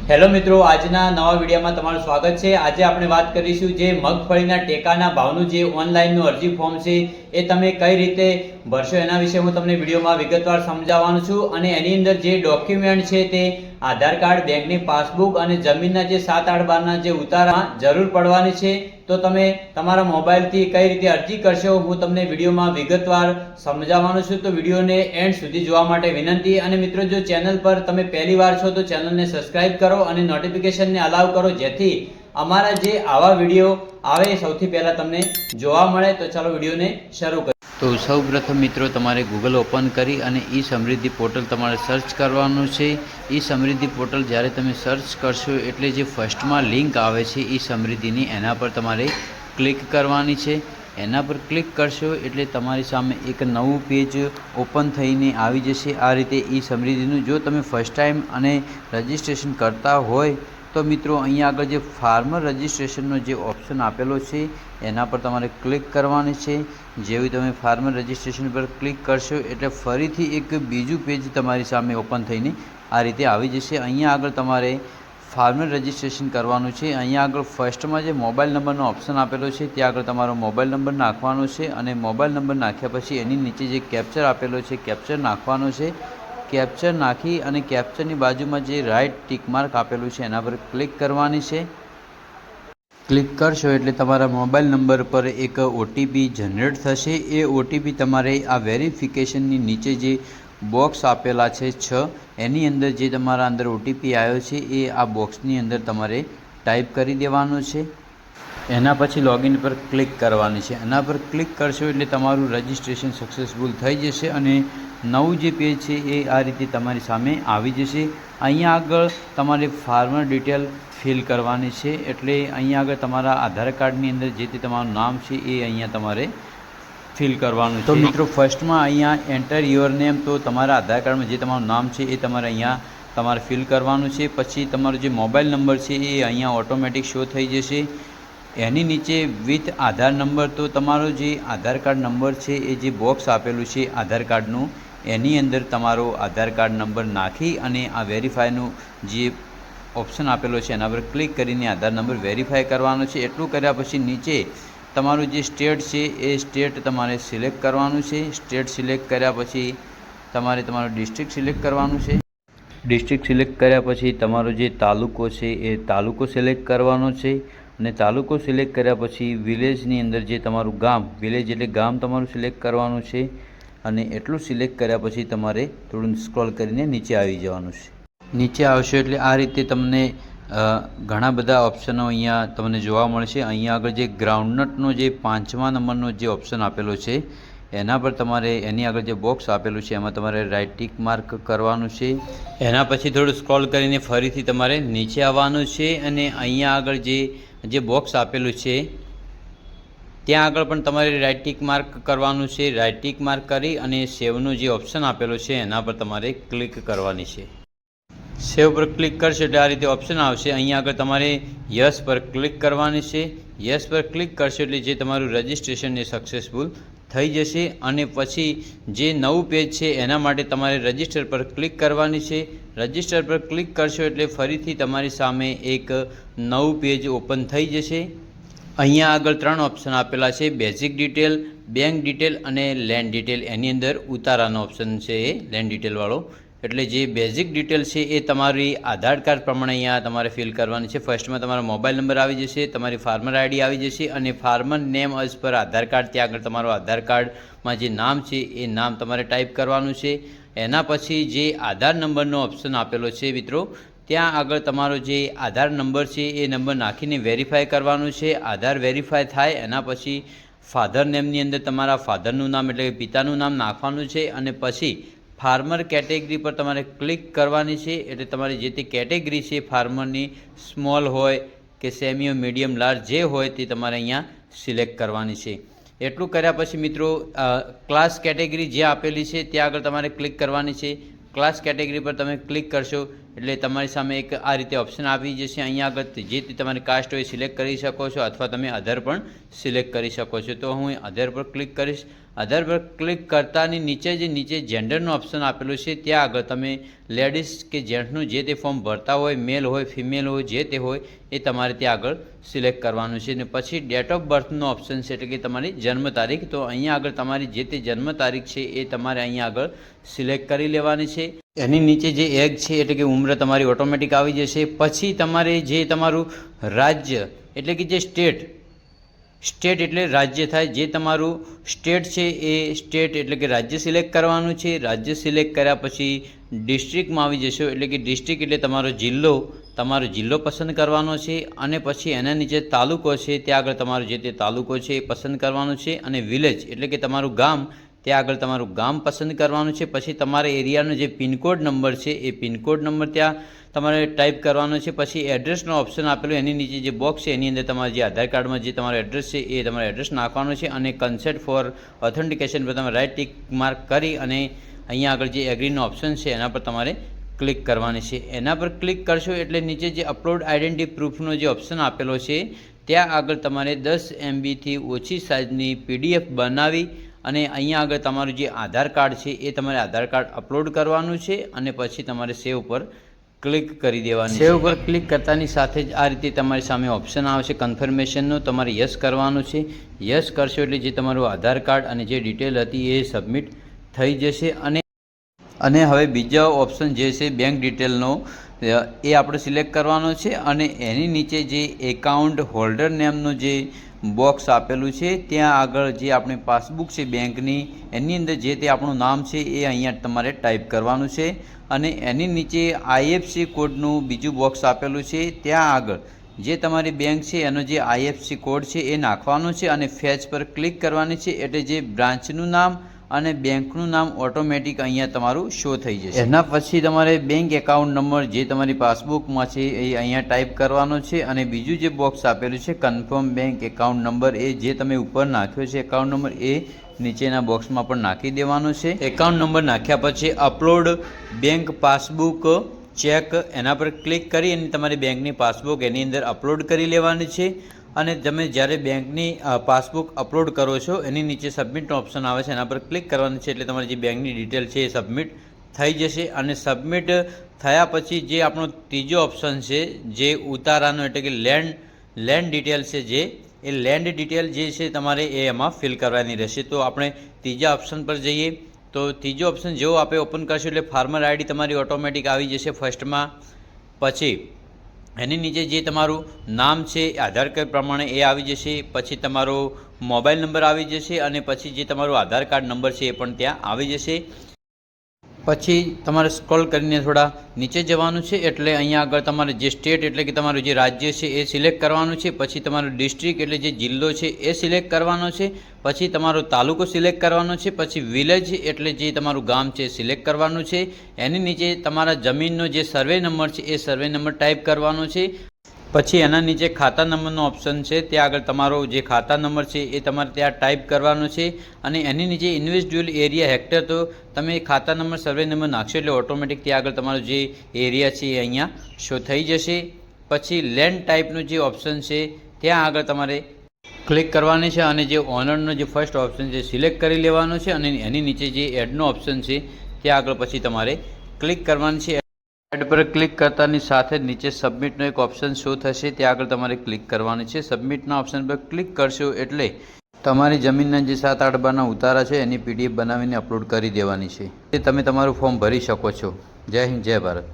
Hello મિત્રો, આજના નવા વિડીયોમાં તમારું સ્વાગત છે। આજે આપણે વાત કરીશું જે મગફળીના ટેકાના ભાવનું જે ઓનલાઈનનું અરજી ફોર્મ છે એ તમે કઈ રીતે ભરશો એના વિશે હું તમને વિડીયોમાં વિગતવાર સમજાવવાનો છું। અને એની અંદર જે ડોક્યુમેન્ટ છે તે આધાર કાર્ડ, બેંકની પાસબુક અને જમીનના જે 7-8 બારના જે ઉતારા જરૂર પડવાની છે। તો તમે તમારા મોબાઈલથી કઈ રીતે અરજી કરશો હું તમને વિડીયોમાં વિગતવાર સમજાવવાનો છું। તો વિડીયોને એન્ડ સુધી જોવા માટે વિનંતી। અને મિત્રો, જો ચેનલ પર તમે પહેલી વાર છો તો ચેનલને સબસ્ક્રાઇબ કરો અને નોટિફિકેશનને અલાવ કરો, જેથી અમારા જે આવા વિડીયો આવે સૌથી પહેલા તમને જોવા મળે। તો ચાલો વિડીયોને શરૂ કરીએ। તો સૌપ્રથમ મિત્રો, તમારે ગૂગલ ઓપન કરી અને ઈ સમૃદ્ધિ પોર્ટલ તમારે સર્ચ કરવાનું છે। ઈ સમૃદ્ધિ પોર્ટલ જ્યારે તમે સર્ચ કરશો એટલે જે ફર્સ્ટમાં લિંક આવે છે ઈ સમૃદ્ધિની, એના પર તમારે ક્લિક કરવાની છે। એના પર ક્લિક કરશો એટલે તમારી સામે એક નવું પેજ ઓપન થઈને આવી જશે આ રીતે ઈ સમૃદ્ધિનું। જો તમે ફર્સ્ટ ટાઈમ અને રજિસ્ટ્રેશન કરતા હોય તો મિત્રો, અહીંયા આગળ જે ફાર્મર રજિસ્ટ્રેશનનો જે ઓપ્શન આપેલો છે એના પર તમારે ક્લિક કરવાની છે। જેવી તમે ફાર્મર રજિસ્ટ્રેશન પર ક્લિક કરશો એટલે ફરીથી એક બીજું પેજ તમારી સામે ઓપન થઈને આ રીતે આવી જશે। અહીંયા આગળ તમારે ફાર્મર રજિસ્ટ્રેશન કરવાનું છે। અહીંયા આગળ ફર્સ્ટમાં જે મોબાઈલ નંબરનો ઓપ્શન આપેલો છે ત્યાં આગળ તમારો મોબાઈલ નંબર નાખવાનો છે અને મોબાઈલ નંબર નાખ્યા પછી એની નીચે જે કેપ્ચર આપેલો છે કેપ્ચર નાખવાનો છે। કેપ્ચર નાખી અને કેપ્ચરની બાજુમાં જે રાઇટ ટિક માર્ક આપેલું છે એના પર ક્લિક કરવાની છે। ક્લિક કરશો એટલે તમારા મોબાઈલ નંબર પર એક ઓટીપી જનરેટ થશે। એ ઓટીપી તમારે આ વેરિફિકેશનની નીચે જે બોક્સ આપેલા છે 6, એની અંદર જે તમારા અંદર ઓટીપી આવ્યો છે એ આ બોક્સની અંદર તમારે ટાઈપ કરી દેવાનો છે। એના પછી લોગિન પર ક્લિક કરવાની છે। એના પર ક્લિક કરશો એટલે તમારું રજિસ્ટ્રેશન સક્સેસફુલ થઈ જશે અને નવું જે પેજ છે એ આ રીતે તમારી સામે આવી જશે। અહીંયા આગળ તમારે ફાર્મર ડિટેલ ફિલ કરવાની છે, એટલે અહીંયા આગળ તમારા આધાર કાર્ડની અંદર જે તે તમારું નામ છે એ અહીંયા તમારે ફિલ કરવાનું છે। તો મિત્રો, ફર્સ્ટમાં અહીંયા એન્ટર યોર નેમ, તો તમારા આધાર કાર્ડમાં જે તમારું નામ છે એ તમારે અહીંયા તમારે ફિલ કરવાનું છે। પછી તમારો જે મોબાઈલ નંબર છે એ અહીંયા ઓટોમેટિક શો થઈ જશે। એની નીચે વિથ આધાર નંબર, તો તમારો જે આધાર કાર્ડ નંબર છે એ જે બોક્સ આપેલું છે આધાર કાર્ડનું એની અંદર તમારો આધાર કાર્ડ નંબર નાખી અને આ વેરીફાઈનું જે ઓપ્શન આપેલો છે એના પર ક્લિક કરીને આધાર નંબર વેરીફાઈ કરવાનો છે। એટલું કર્યા પછી નીચે તમારું જે સ્ટેટ છે એ સ્ટેટ તમારે સિલેક્ટ કરવાનું છે। સ્ટેટ સિલેક્ટ કર્યા પછી તમારે તમારો ડિસ્ટ્રિક્ટ સિલેક્ટ કરવાનું છે। ડિસ્ટ્રિક્ટ સિલેક્ટ કર્યા પછી તમારો જે તાલુકો છે એ તાલુકો સિલેક્ટ કરવાનો છે અને તાલુકો સિલેક્ટ કર્યા પછી વિલેજની અંદર જે તમારું ગામ, વિલેજ એટલે ગામ તમારું સિલેક્ટ કરવાનું છે અને એટલું સિલેક્ટ કર્યા પછી તમારે થોડું સ્ક્રોલ કરીને નીચે આવી જવાનું છે। નીચે આવશો એટલે આ રીતે તમને ઘણા બધા ઓપ્શનો અહીંયા તમને જોવા મળશે। અહીંયા આગળ જે ગ્રાઉન્ડનટનો જે 5મા નંબરનો જે ઓપ્શન આપેલો છે એના પર તમારે એની આગળ જે બોક્સ આપેલું છે એમાં તમારે રાઇટ ટિક માર્ક કરવાનું છે। એના પછી થોડું સ્ક્રોલ કરીને ફરીથી તમારે નીચે આવવાનું છે અને અહીંયા આગળ જે બોક્સ આપેલું છે ત્યાં આગળ પણ તમારે રાઇટ ટિક માર્ક કરવાનું છે। રાઇટ ટિક માર્ક કરી અને સેવનો જે ઓપ્શન આપેલો છે એના પર તમારે ક્લિક કરવાની છે। સેવ પર ક્લિક કરશો એટલે આ રીતે ઓપ્શન આવશે। અહીંયા આગળ તમારે યસ પર ક્લિક કરવાની છે। યસ પર ક્લિક કરશો એટલે જે તમારું રજિસ્ટ્રેશન એ સક્સેસફુલ થઈ જશે અને પછી જે નવું પેજ છે એના માટે તમારે રજિસ્ટર પર ક્લિક કરવાની છે। રજિસ્ટર પર ક્લિક કરશો એટલે ફરીથી તમારી સામે એક નવું પેજ ઓપન થઈ જશે। અહીંયા આગળ 3 ઓપ્શન આપેલા છે, બેઝિક ડિટેલ, બેંક ડિટેલ અને લેન્ડ ડિટેલ। એની અંદર ઉતારાનો ઓપ્શન છે એ લેન્ડ ડિટેલવાળો, એટલે જે બેઝિક ડિટેલ છે એ તમારી આધાર કાર્ડ પ્રમાણે અહીંયા તમારે ફિલ કરવાની છે। ફર્સ્ટમાં તમારો મોબાઈલ નંબર આવી જશે, તમારી ફાર્મર આઈડી આવી જશે અને ફાર્મર નેમ એઝ પર આધાર કાર્ડ, ત્યાં આગળ તમારો આધાર કાર્ડમાં જે નામ છે એ નામ તમારે ટાઈપ કરવાનું છે। એના પછી જે આધાર નંબરનો ઓપ્શન આપેલો છે મિત્રો, ત્યાં આગળ તમારો જે આધાર નંબર છે એ નંબર નાખીને વેરીફાઈ કરવાનું છે। આધાર વેરીફાઈ થાય એના પછી ફાધર નેમની અંદર તમારા ફાધરનું નામ એટલે કે પિતાનું નામ નાખવાનું છે અને પછી ફાર્મર કેટેગરી પર તમારે ક્લિક કરવાની છે। એટલે તમારી જે તે કેટેગરી છે ફાર્મરની, સ્મોલ હોય કે સેમી, મીડિયમ, લાર્જ જે હોય તે તમારે અહીંયા સિલેક્ટ કરવાની છે। એટલું કર્યા પછી મિત્રો, ક્લાસ કેટેગરી જે આપેલી છે ત્યાં આગળ તમારે ક્લિક કરવાની છે। ક્લાસ કેટેગરી પર તમે ક્લિક કરશો એટલે તમારી સામે એક આ રીતે ઓપ્શન આવી જશે. અહીંયા આગળ જે તમારી કાસ્ટ હોય સિલેક્ટ કરી શકો છો, અથવા તમે અધર પણ સિલેક્ટ કરી શકો છો. તો હું અધર પર ક્લિક કરીશ. અધર પર ક્લિક કરતાની નીચે જેન્ડરનું ઓપ્શન આપેલું છે, ત્યાં આગળ તમે લેડીઝ કે જેન્ટ્સનું જે તે ફોર્મ ભરતા હોય, મેલ હોય ફિમેલ હોય જે તે હોય એ તમારે ત્યાં આગળ સિલેક્ટ કરવાનું છે. અને પછી ડેટ ઓફ બર્થનો ઓપ્શન છે, એટલે કે તમારી જન્મ તારીખ. તો અહીંયા આગળ તમારી જે તે જન્મ તારીખ છે એ તમારે અહીંયા આગળ સિલેક્ટ કરી લેવાની છે. એની નીચે જે એજ છે એટલે કે ઉંમર તમારી ઓટોમેટિક આવી જશે. પછી તમારે જે તમારું રાજ્ય એટલે કે જે સ્ટેટ એટલે રાજ્ય થાય, જે તમારું સ્ટેટ છે એ સ્ટેટ એટલે કે રાજ્ય સિલેક્ટ કરવાનું છે. રાજ્ય સિલેક્ટ કર્યા પછી ડિસ્ટ્રિક્ટમાં આવી જશો, એટલે કે ડિસ્ટ્રિક્ટ એટલે તમારો જિલ્લો પસંદ કરવાનો છે. અને પછી એના નીચે તાલુકો છે, ત્યાં આગળ તમારો જે તે તાલુકો છે એ પસંદ કરવાનો છે. અને વિલેજ એટલે કે તમારું ગામ, ત્યાં આગળ તમારું ગામ પસંદ કરવાનું છે. પછી તમારા એરિયાનો જે પિનકોડ નંબર છે એ પિનકોડ નંબર ત્યાં તમારે ટાઈપ કરવાનો છે. પછી એડ્રેસનો ઓપ્શન આપેલો એની નીચે જે બોક્સ છે એની અંદર તમારે જે આધાર કાર્ડમાં જે તમારો એડ્રેસ છે એ તમારો એડ્રેસ નાખવાનો છે. અને કન્સેન્ટ ફોર ઓથેન્ટિકેશન પર તમે રાઇટ ટિક માર્ક કરી અને અહીંયા આગળ જે એગ્રીનો ઓપ્શન છે એના પર તમારે ક્લિક કરવાની છે. એના પર ક્લિક કરશો એટલે નીચે જે અપલોડ આઈડેન્ટિટી પ્રૂફનો જે ઓપ્શન આપેલો છે ત્યાં આગળ તમારે 10 MBથી ઓછી સાઇઝની PDF બનાવી અને અહીંયા આગળ તમારું જે આધાર કાર્ડ છે એ તમારે આધાર કાર્ડ અપલોડ કરવાનું છે. અને પછી તમારે સેવ પર ક્લિક કરી દેવાની. સેવ પર ક્લિક કરતાની સાથે જ આ રીતે તમારી સામે ઓપ્શન આવશે કન્ફર્મેશનનો. તમારે યસ કરવાનું છે. યસ કરશો એટલે જે તમારું આધાર કાર્ડ અને જે ડિટેલ હતી એ સબમિટ થઈ જશે. અને હવે બીજો ઓપ્શન જે છે બેંક ડિટેલનો એ આપણે સિલેક્ટ કરવાનો છે. અને એની નીચે જે એકાઉન્ટ હોલ્ડર નેમનું જે બોક્સ આપેલું છે ત્યાં આગળ જે આપણી પાસબુક છે બેંકની એની અંદર જે તે આપણું નામ છે એ અહીંયા તમારે ટાઈપ કરવાનું છે. અને એની નીચે IFSC કોડનું બીજું બોક્સ આપેલું છે, ત્યાં આગળ જે તમારી બેંક છે એનો જે IFSC કોડ છે એ નાખવાનો છે. અને ફેચ પર ક્લિક કરવાની છે, એટલે જે બ્રાન્ચનું નામ અને બેંકનું નામ ઓટોમેટિક અહીંયા તમારું શો થઈ જશે. એના પછી તમારે બેંક એકાઉન્ટ નંબર જે તમારી પાસબુકમાં છે એ અહીંયા ટાઈપ કરવાનો છે. અને બીજું જે બોક્સ આપેલું છે કન્ફર્મ બેંક એકાઉન્ટ નંબર એ જે તમે ઉપર નાખ્યો છે એકાઉન્ટ નંબર એ નીચેના બોક્સમાં પણ નાખી દેવાનો છે. એકાઉન્ટ નંબર નાખ્યા પછી અપલોડ બેંક પાસબુક ચેક એના પર ક્લિક કરી અને તમારી બેંકની પાસબુક એની અંદર અપલોડ કરી લેવાની છે. અને તમે જ્યારે બેંકની પાસબુક અપલોડ કરો છો એની નીચે સબમિટનો ઓપ્શન આવે છે, એના પર ક્લિક કરવાનું છે. એટલે તમારી જે બેંકની ડિટેલ છે એ સબમિટ થઈ જશે. અને સબમિટ થયા પછી જે આપણો ત્રીજો ઓપ્શન છે જે ઉતારાનો એટલે કે લેન્ડ ડિટેલ છે, જે એ લેન્ડ ડિટેલ જે છે તમારે એ એમાં ફિલ કરવાની રહેશે. તો આપણે ત્રીજા ઓપ્શન પર જઈએ. તો ત્રીજો ઓપ્શન જેવો આપણે ઓપન કરશું એટલે ફાર્મર ID તમારી ઓટોમેટિક આવી જશે ફર્સ્ટમાં. પછી એની નીચે જે તમારું નામ છે આધાર કાર્ડ પ્રમાણે એ આવી જશે. પછી તમારો મોબાઈલ નંબર આવી જશે. અને પછી જે તમારો આધાર કાર્ડ નંબર છે એ પણ ત્યાં આવી જશે. પછી તમારે સ્ક્રોલ કરીને થોડા નીચે જવાનું છે, એટલે અહીંયા આગળ તમારે જે સ્ટેટ એટલે કે તમારું જે રાજ્ય છે એ સિલેક્ટ કરવાનું છે. પછી તમારો ડિસ્ટ્રિક્ટ એટલે જે જિલ્લો છે એ સિલેક્ટ કરવાનો છે. પછી તમારો તાલુકો સિલેક્ટ કરવાનો છે. પછી વિલેજ એટલે જે તમારું ગામ છે સિલેક્ટ કરવાનું છે. એની નીચે તમારા જમીનનો જે સર્વે નંબર છે એ સર્વે નંબર ટાઈપ કરવાનો છે. પછી એના નીચે ખાતા નંબરનો ઓપ્શન છે, ત્યાં આગળ તમારો જે ખાતા નંબર છે એ તમારે ત્યાં ટાઈપ કરવાનો છે. અને એની નીચે ઇન્ડિવિડ્યુઅલ એરિયા હેક્ટર, તો તમે ખાતા નંબર સર્વે નંબર નાખશો એટલે ઓટોમેટિક ત્યાં આગળ તમારો જે એરિયા છે એ અહીંયા શો થઈ જશે. પછી લેન્ડ ટાઈપનું જે ઓપ્શન છે ત્યાં આગળ તમારે ક્લિક કરવાની છે. અને જે ઓનરનો જે ફર્સ્ટ ઓપ્શન છે સિલેક્ટ કરી લેવાનો છે. અને એની નીચે જે એડનો ઓપ્શન છે ત્યાં આગળ પછી તમારે ક્લિક કરવાની છે. એડ પર ક્લિક કરતાની સાથે જ નીચે સબમિટનો એક ઓપ્શન શો થશે, ત્યાં આગળ તમારે ક્લિક કરવાની છે. સબમિટના ઓપ્શન પર ક્લિક કરશો એટલે તમારી જમીનના જે 7-8 બારના ઉતારા છે એની PDF બનાવીને અપલોડ કરી દેવાની છે. એ તમે તમારું ફોર્મ ભરી શકો છો. જય હિન્દ, જય ભારત.